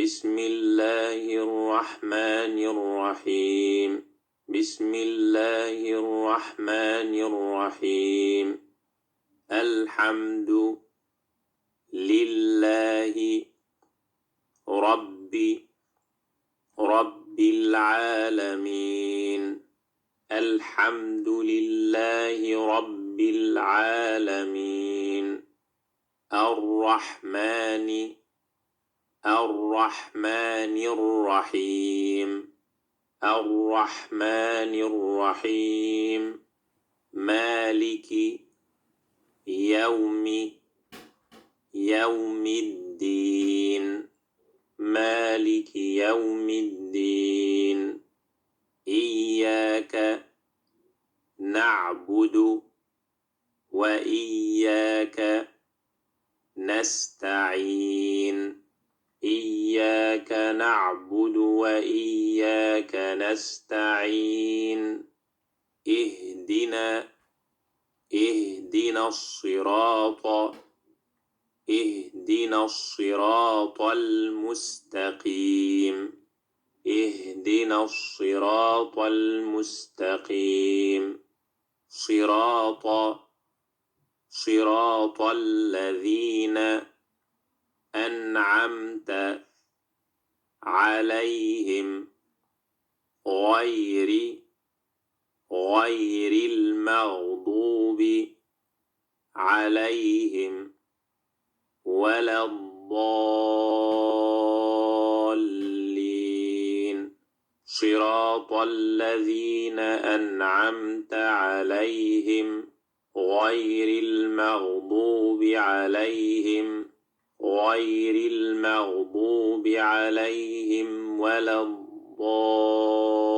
بسم الله الرحمن الرحيم. بسم الله الرحمن الرحيم. الحمد لله رب العالمين. الحمد لله رب العالمين. الرحمن الرحيم. الرحمن الرحيم. مالك يوم الدين. مالك يوم الدين. إياك نعبد وإياك نستعين. إياك نعبد وإياك نستعين. اهدنا الصراط المستقيم. اهدنا الصراط المستقيم. صراط الذين أنعمت عليهم غير المغضوب عليهم ولا الضالين. صراط الذين أنعمت عليهم غير المغضوب عليهم ولا الضالين.